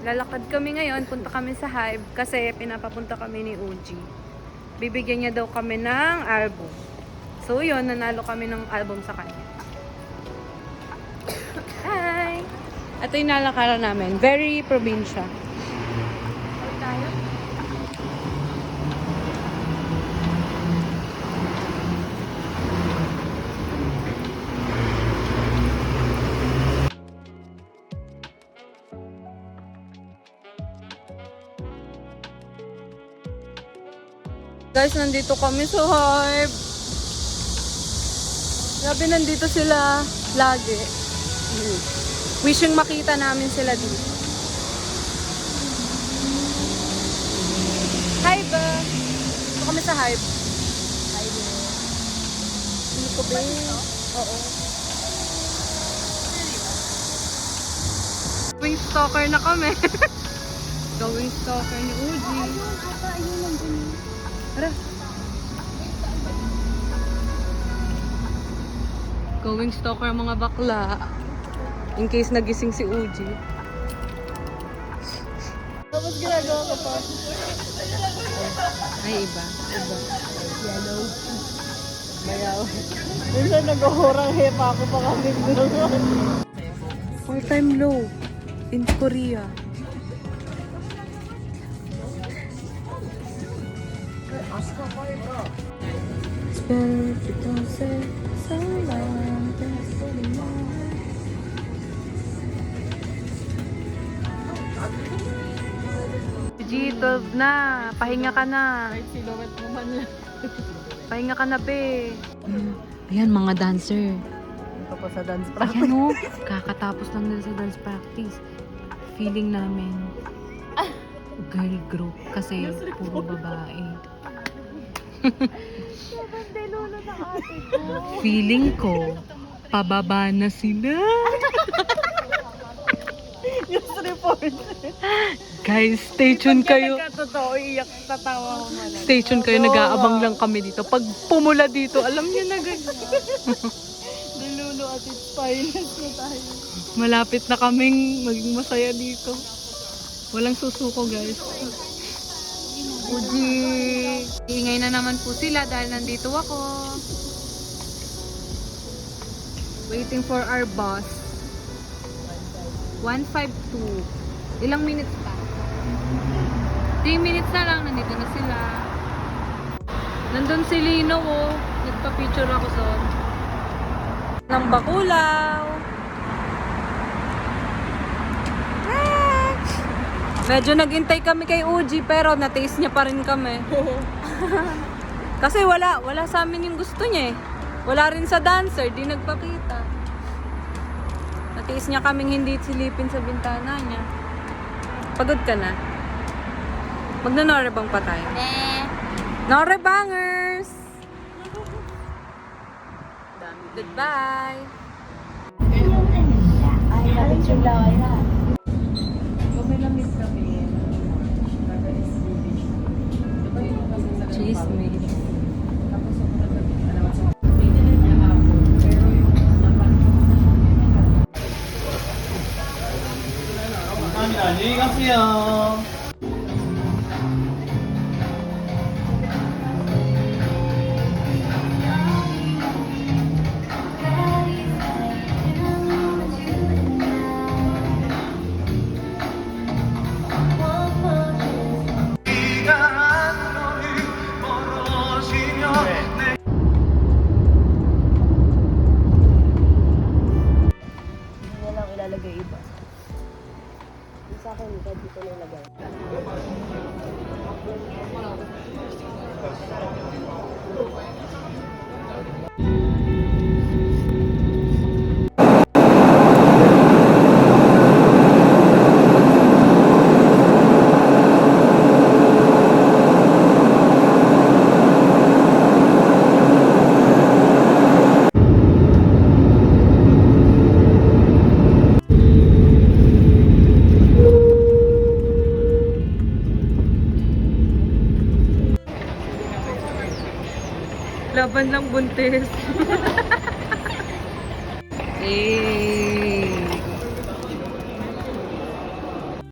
Lalakad kami ngayon, punta kami sa Hive kasi pinapapunta kami ni Uji. Bibigyan niya daw kami ng album. So yun, nanalo kami ng album sa kanya. Hi! Ito yung nalakaran namin. Very probinsya. Tayo? Guys, nandito kami sa Hive. Grabe, nandito sila lagi. Wishing makita namin sila dito. Hive! Dito kami sa Hive. Hive. Dito ba? Oo. Going stalker na kami. Going stalker ni Uji. Tara. Going stalker ang mga bakla. In case nagising si Uji. Tapos ginagawa ko pa. Ay, iba. Iba. Yellow. Mayaw. Minsan nag-uhurang hepa ako pa kami doon. All-time low in Korea. G12 na. Pahinga ka na. Silhouette mo man lang. Pahinga ka na, be. Ayan, mga dancer. Ito pa sa dance practice. Ayan o. Kakatapos lang nila sa dance practice. Feeling namin girl group kasi puro babae. Feeling ko pababa na sila. News report. Guys, stay tuned kayo. Totoo, iyak, tatawa ko man. Stay tuned kayo, nag-aabang lang kami dito. Pag pumula dito, alam niyo na guys. Dilulo at its finest na tayo. Malapit na kaming maging masaya dito. Walang susuko guys. Uji! Iingay na naman po sila dahil nandito ako. Waiting for our bus. 152. Ilang minutes pa? 3 minutes na lang, nandito na sila. Nandun si Lino, oh. Nagpa-picture ako doon. Ng Bakulaw. Medyo nagintay kami kay Uji pero na-taste niya pa rin kami. Kasi wala sa amin yung gusto niya eh. Wala rin sa dancer, di nagpakita. Na-taste niya kaming hindi silipin sa bintana niya. Pagod ka na? Magna-norebang pa tayo. Norebangers! Goodbye! Ay, natin yung laway na. Chismis. 안녕히 가세요. Ilalagay iba. Sa akin, dito na ilagay. Laban lang buntis. Eh.